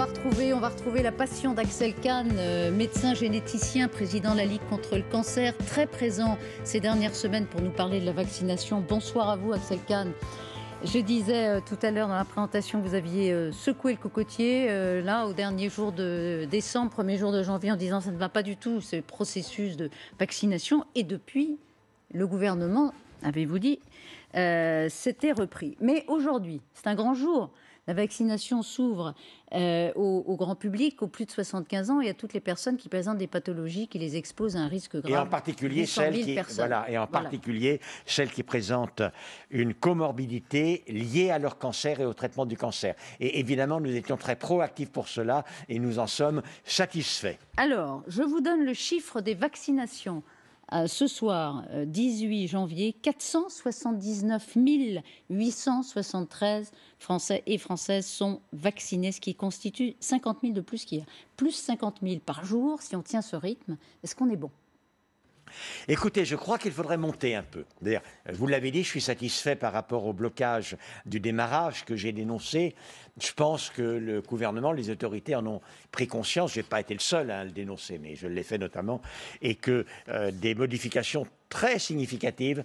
On va retrouver la passion d'Axel Kahn, médecin généticien, président de la Ligue contre le cancer, très présent ces dernières semaines pour nous parler de la vaccination. Bonsoir à vous, Aksel Kahn. Je disais tout à l'heure dans la présentation que vous aviez secoué le cocotier, là, au dernier jour de décembre, premier jour de janvier, en disant ça ne va pas du tout, ce processus de vaccination. Et depuis, le gouvernement, avez-vous dit, s'était repris. Mais aujourd'hui, c'est un grand jour. La vaccination s'ouvre au grand public, aux plus de 75 ans et à toutes les personnes qui présentent des pathologies qui les exposent à un risque grave. Et en particulier celles qui présentent une comorbidité liée à leur cancer et au traitement du cancer. Et évidemment, nous étions très proactifs pour cela et nous en sommes satisfaits. Alors, je vous donne le chiffre des vaccinations. Ce soir, 18 janvier, 479 873 Français et Françaises sont vaccinés, ce qui constitue 50 000 de plus qu'hier. Plus 50 000 par jour, si on tient ce rythme, est-ce qu'on est bon ? Écoutez, je crois qu'il faudrait monter un peu. D'ailleurs, vous l'avez dit, je suis satisfait par rapport au blocage du démarrage que j'ai dénoncé. Je pense que le gouvernement, les autorités en ont pris conscience. Je n'ai pas été le seul à le dénoncer, mais je l'ai fait notamment. Et que des modifications très significatives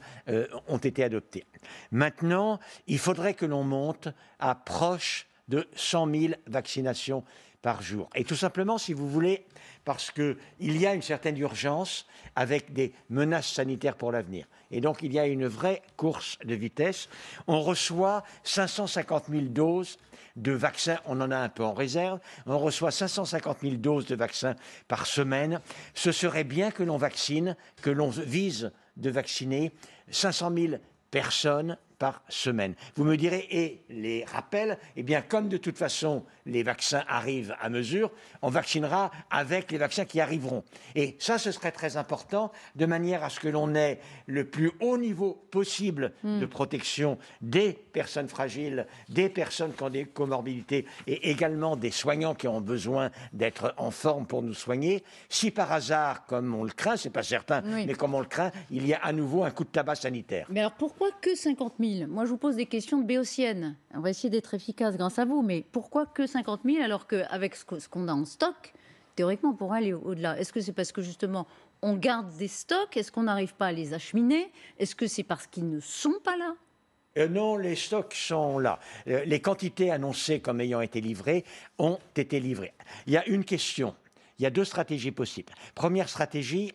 ont été adoptées. Maintenant, il faudrait que l'on monte à proche de 100 000 vaccinations par jour. Et tout simplement, si vous voulez, parce qu'il y a une certaine urgence avec des menaces sanitaires pour l'avenir. Et donc, il y a une vraie course de vitesse. On reçoit 550 000 doses de vaccins. On en a un peu en réserve. On reçoit 550 000 doses de vaccins par semaine. Ce serait bien que l'on vaccine, que l'on vise de vacciner 500 000 personnes par semaine. Vous me direz, et les rappels, eh bien, comme de toute façon, les vaccins arrivent à mesure, on vaccinera avec les vaccins qui arriveront. Et ça, ce serait très important, de manière à ce que l'on ait le plus haut niveau possible de protection des personnes fragiles, des personnes qui ont des comorbidités, et également des soignants qui ont besoin d'être en forme pour nous soigner. Si par hasard, comme on le craint, c'est pas certain, mais comme on le craint, il y a à nouveau un coup de tabac sanitaire. Mais alors, pourquoi que 50 000 ? Moi, je vous pose des questions de béotienne. On va essayer d'être efficace grâce à vous, mais pourquoi que 50 000 alors qu'avec ce qu'on a en stock, théoriquement, on pourrait aller au-delà ? Est-ce que c'est parce que justement, on garde des stocks ? Est-ce qu'on n'arrive pas à les acheminer ? Est-ce que c'est parce qu'ils ne sont pas là ? Non, les stocks sont là. Les quantités annoncées comme ayant été livrées ont été livrées. Il y a une question. Il y a deux stratégies possibles. Première stratégie,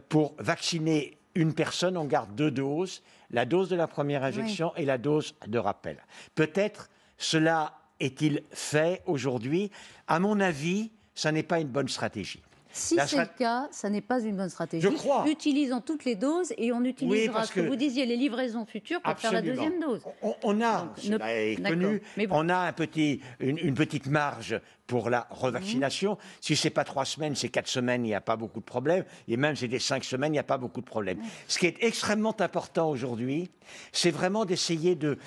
pour vacciner une personne, on garde 2 doses, la dose de la première injection et la dose de rappel. Peut-être cela est-il fait aujourd'hui. À mon avis, ça n'est pas une bonne stratégie. Si c'est le cas, ça n'est pas une bonne stratégie. Je crois. Utilisons toutes les doses et on utilisera ce que vous disiez, les livraisons futures pour faire la deuxième dose. On a, cela est connu, bon. On a une petite marge pour la revaccination. Si ce n'est pas 3 semaines, c'est 4 semaines, il n'y a pas beaucoup de problèmes. Et même si c'était 5 semaines, il n'y a pas beaucoup de problèmes. Ce qui est extrêmement important aujourd'hui, c'est vraiment d'essayer de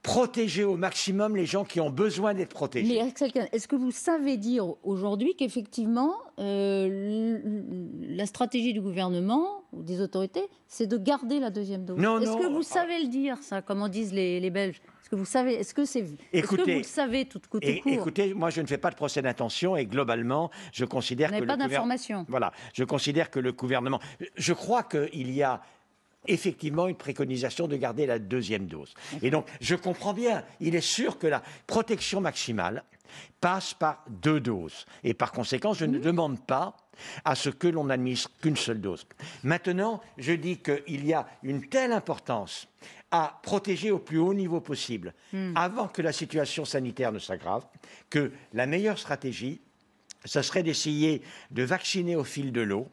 protéger au maximum les gens qui ont besoin d'être protégés. Mais Aksel Kahn, est-ce que vous savez dire aujourd'hui qu'effectivement, la stratégie du gouvernement ou des autorités, c'est de garder la deuxième dose ? Est-ce que vous savez le dire, ça, comme en disent les Belges ? Est-ce que vous savez, est-ce que vous le savez tout côté court ? Écoutez, moi je ne fais pas de procès d'intention et globalement, je considère que pas d'information. Voilà, je considère que le gouvernement... Je crois qu'il y a effectivement une préconisation de garder la deuxième dose. Et donc, je comprends bien, il est sûr que la protection maximale passe par 2 doses. Et par conséquent, je ne demande pas à ce que l'on n'administre qu'une seule dose. Maintenant, je dis qu'il y a une telle importance à protéger au plus haut niveau possible, avant que la situation sanitaire ne s'aggrave, que la meilleure stratégie, ce serait d'essayer de vacciner au fil de l'eau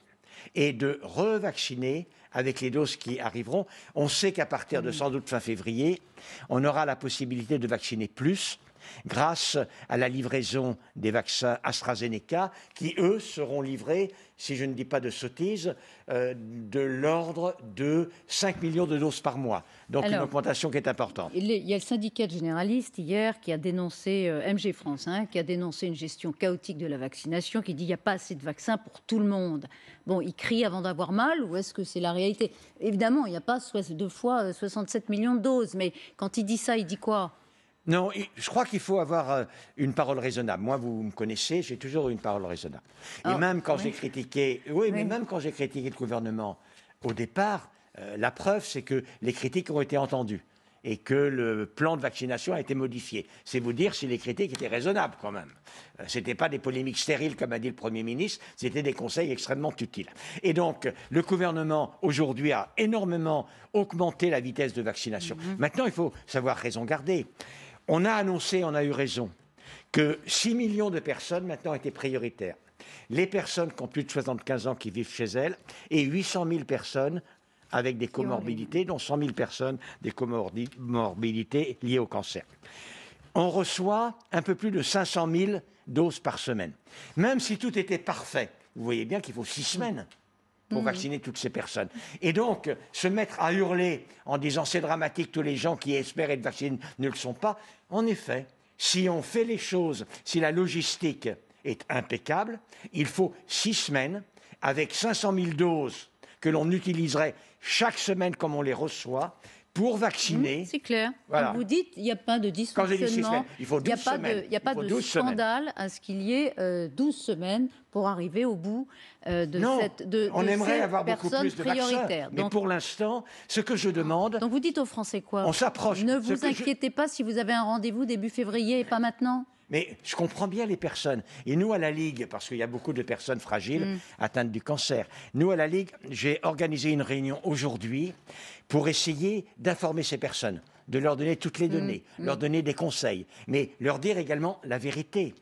et de revacciner avec les doses qui arriveront. On sait qu'à partir de sans doute fin février, on aura la possibilité de vacciner plus grâce à la livraison des vaccins AstraZeneca qui, eux, seront livrés, si je ne dis pas de sottises, de l'ordre de 5 millions de doses par mois. Donc une augmentation qui est importante. Il y a le syndicat de généralistes hier qui a dénoncé, MG France, qui a dénoncé une gestion chaotique de la vaccination, qui dit qu'il n'y a pas assez de vaccins pour tout le monde. Bon, il crie avant d'avoir mal, ou est-ce que c'est la réalité ? Évidemment, il n'y a pas 2 fois 67 millions de doses, mais quand il dit ça, il dit quoi ? Non, je crois qu'il faut avoir une parole raisonnable. Moi, vous me connaissez, j'ai toujours eu une parole raisonnable. Et même quand j'ai critiqué, mais même quand j'ai critiqué le gouvernement au départ, la preuve, c'est que les critiques ont été entendues et que le plan de vaccination a été modifié. C'est vous dire si les critiques étaient raisonnables quand même. Ce n'étaient pas des polémiques stériles, comme a dit le Premier ministre, c'était des conseils extrêmement utiles. Et donc, le gouvernement, aujourd'hui, a énormément augmenté la vitesse de vaccination. Maintenant, il faut savoir raison garder. On a annoncé, on a eu raison, que 6 millions de personnes maintenant étaient prioritaires. Les personnes qui ont plus de 75 ans qui vivent chez elles et 800 000 personnes avec des comorbidités, dont 100 000 personnes des comorbidités liées au cancer. On reçoit un peu plus de 500 000 doses par semaine. Même si tout était parfait, vous voyez bien qu'il faut 6 semaines pour vacciner toutes ces personnes. Et donc, se mettre à hurler en disant c'est dramatique, tous les gens qui espèrent être vaccinés ne le sont pas. En effet, si on fait les choses, si la logistique est impeccable, il faut 6 semaines avec 500 000 doses que l'on utiliserait chaque semaine comme on les reçoit pour vacciner. C'est clair. Voilà. Quand vous dites il n'y a pas de dysfonctionnement, quand j'ai dit 6 semaines, il faut 12 semaines. Il n'y a pas de scandale à ce qu'il y ait 12 semaines pour arriver au bout de on aimerait ces avoir beaucoup plus de vaccins. Mais pour l'instant, ce que je demande... Donc vous dites aux Français quoi? On s'approche. Ne vous inquiétez pas si vous avez un rendez-vous début février et pas maintenant. Mais je comprends bien les personnes. Et nous, à la Ligue, parce qu'il y a beaucoup de personnes fragiles atteintes du cancer, nous, à la Ligue, j'ai organisé une réunion aujourd'hui pour essayer d'informer ces personnes, de leur donner toutes les données, leur donner des conseils, mais leur dire également la vérité.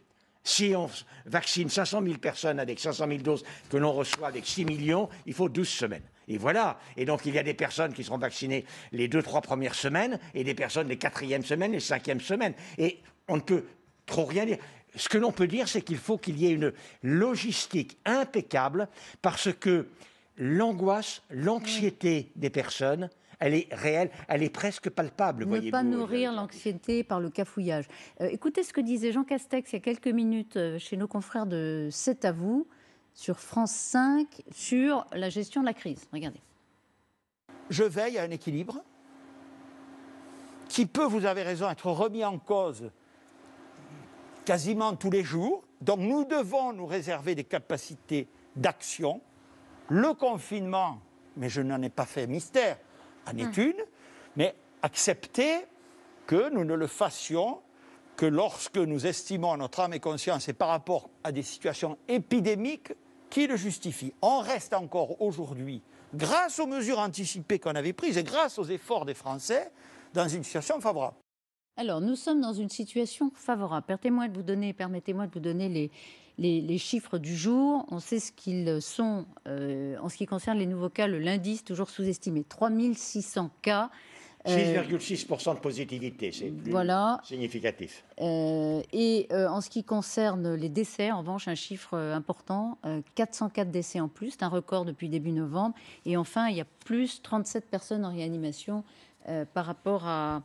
Si on vaccine 500 000 personnes avec 500 000 doses que l'on reçoit avec 6 millions, il faut 12 semaines. Et voilà. Et donc, il y a des personnes qui seront vaccinées les 2-3 premières semaines et des personnes les 4e semaines, les 5e semaines. Et on ne peut trop rien dire. Ce que l'on peut dire, c'est qu'il faut qu'il y ait une logistique impeccable parce que l'angoisse, l'anxiété des personnes, elle est réelle, elle est presque palpable. Ne pas nourrir l'anxiété par le cafouillage. Écoutez ce que disait Jean Castex il y a quelques minutes chez nos confrères de C'est à vous, sur France 5, sur la gestion de la crise. Regardez. Je veille à un équilibre qui peut, vous avez raison, être remis en cause quasiment tous les jours. Donc nous devons nous réserver des capacités d'action. Le confinement, mais je n'en ai pas fait mystère, en est une, mais accepter que nous ne le fassions que lorsque nous estimons notre âme et conscience et par rapport à des situations épidémiques qui le justifient. On reste encore aujourd'hui, grâce aux mesures anticipées qu'on avait prises et grâce aux efforts des Français, dans une situation favorable. Alors, nous sommes dans une situation favorable. Permettez-moi de vous donner les chiffres du jour. On sait ce qu'ils sont en ce qui concerne les nouveaux cas. Le lundi, c'est toujours sous-estimé. 3600 cas. 6,6% de positivité, c'est plus significatif. Et en ce qui concerne les décès, en revanche, un chiffre important, 404 décès en plus, c'est un record depuis début novembre. Et enfin, il y a plus 37 personnes en réanimation par rapport à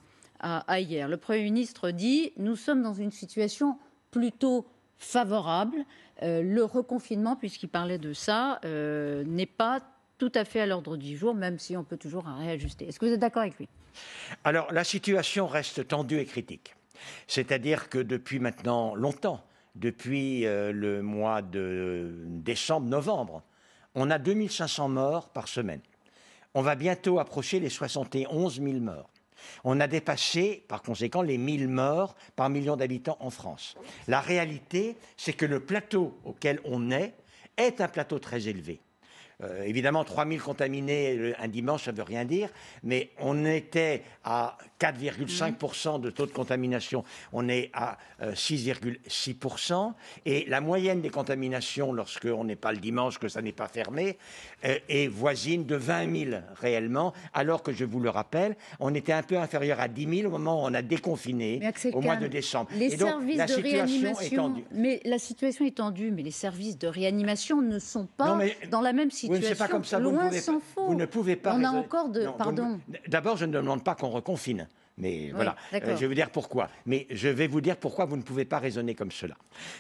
hier. Le Premier ministre dit « Nous sommes dans une situation plutôt favorable. Le reconfinement, puisqu'il parlait de ça, n'est pas tout à fait à l'ordre du jour, même si on peut toujours réajuster. » Est-ce que vous êtes d'accord avec lui? Alors, la situation reste tendue et critique. C'est-à-dire que depuis maintenant longtemps, depuis le mois de décembre-novembre, on a 2500 morts par semaine. On va bientôt approcher les 71 000 morts. On a dépassé, par conséquent, les 1000 morts par million d'habitants en France. La réalité, c'est que le plateau auquel on est un plateau très élevé. Évidemment, 3000 contaminés un dimanche, ça ne veut rien dire, mais on était à 4,5% de taux de contamination, on est à 6,6%, et la moyenne des contaminations, lorsqu'on n'est pas le dimanche, que ça n'est pas fermé, est voisine de 20 000 réellement, alors que, je vous le rappelle, on était un peu inférieur à 10 000 au moment où on a déconfiné, au mois de décembre. Les services de réanimation, mais la situation est tendue, mais les services de réanimation ne sont pas dans la même situation. Oui, c'est pas comme ça. Loin s'en faut. Vous ne pouvez pas. On a encore de. Pardon. D'abord, je ne demande pas qu'on reconfine. Mais voilà, je vais vous dire pourquoi. Mais je vais vous dire pourquoi vous ne pouvez pas raisonner comme cela.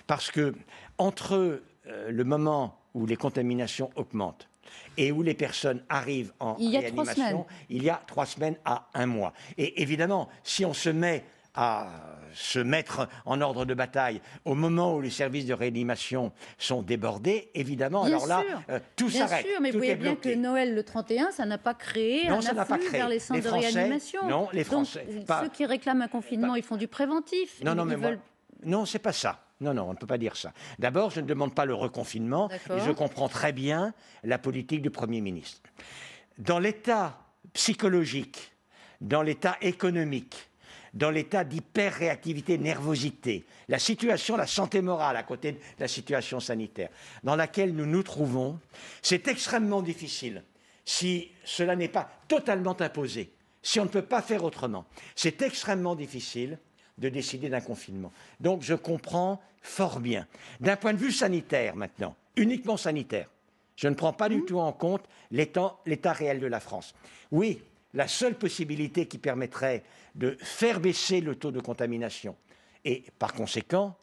Parce que entre le moment où les contaminations augmentent et où les personnes arrivent en réanimation, il y a 3 semaines à 1 mois. Et évidemment, si on se met à se mettre en ordre de bataille au moment où les services de réanimation sont débordés, évidemment, Bien alors là, sûr. tout Bien s'arrête. sûr, mais vous tout voyez est bien bloqué. que Noël le 31, ça n'a pas créé Non, un ça n'a pas afflux créé. vers les centres Les Français, de réanimation. non, les Français, Donc, pas- ceux qui réclament un confinement, ils font du préventif. Non, non, Ils mais moi, veulent... non, c'est pas ça. Non, non, on ne peut pas dire ça. D'abord, je ne demande pas le reconfinement. D'accord. Et je comprends très bien la politique du Premier ministre. Dans l'état psychologique, dans l'état économique, dans l'état d'hyper-réactivité, nervosité, la situation, la santé morale à côté de la situation sanitaire dans laquelle nous nous trouvons, c'est extrêmement difficile si cela n'est pas totalement imposé, si on ne peut pas faire autrement. C'est extrêmement difficile de décider d'un confinement. Donc je comprends fort bien. D'un point de vue sanitaire maintenant, uniquement sanitaire, je ne prends pas du tout en compte l'état réel de la France. Oui, la seule possibilité qui permettrait de faire baisser le taux de contamination et par conséquent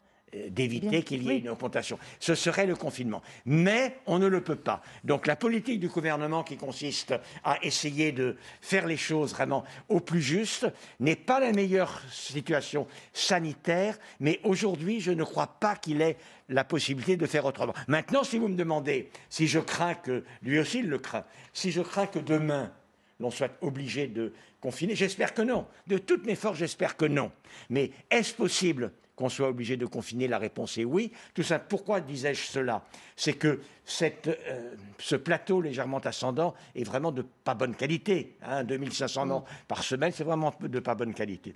d'éviter qu'il y ait une augmentation, ce serait le confinement. Mais on ne le peut pas. Donc la politique du gouvernement qui consiste à essayer de faire les choses vraiment au plus juste n'est pas la meilleure situation sanitaire, mais aujourd'hui je ne crois pas qu'il ait la possibilité de faire autrement. Maintenant, si vous me demandez si je crains que, lui aussi il le craint, si je crains que demain l'on soit obligé de confiner, j'espère que non. De toutes mes forces, j'espère que non. Mais est-ce possible qu'on soit obligé de confiner? La réponse est oui. Tout ça, pourquoi disais-je cela? C'est que ce plateau légèrement ascendant est vraiment de pas bonne qualité. 2500 morts par semaine, c'est vraiment de pas bonne qualité.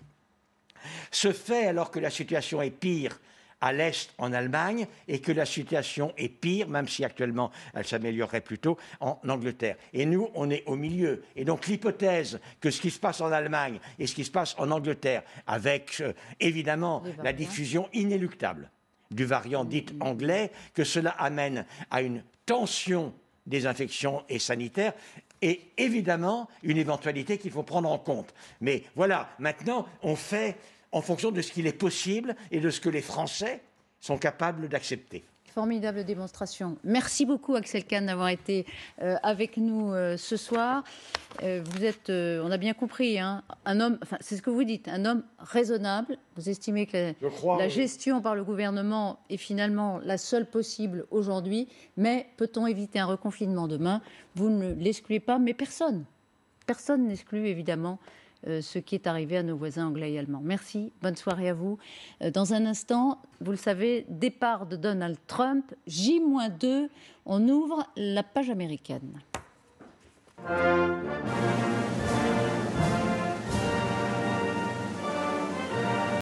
Ce fait alors que la situation est pire à l'Est, en Allemagne, et que la situation est pire, même si actuellement elle s'améliorerait plutôt, en Angleterre. Et nous, on est au milieu. Et donc l'hypothèse que ce qui se passe en Allemagne et ce qui se passe en Angleterre, avec évidemment la diffusion inéluctable du variant dit anglais, que cela amène à une tension des infections et sanitaires, et évidemment une éventualité qu'il faut prendre en compte. Mais voilà, maintenant, on fait en fonction de ce qu'il est possible et de ce que les Français sont capables d'accepter. Formidable démonstration. Merci beaucoup, Axel Kahn, d'avoir été avec nous ce soir. Vous êtes, on a bien compris, un homme, enfin, c'est ce que vous dites, un homme raisonnable. Vous estimez que la gestion par le gouvernement est finalement la seule possible aujourd'hui. Mais peut-on éviter un reconfinement demain? Vous ne l'excluez pas, mais personne n'exclut évidemment ce qui est arrivé à nos voisins anglais et allemands. Merci, bonne soirée à vous. Dans un instant, vous le savez, départ de Donald Trump, J-2, on ouvre la page américaine.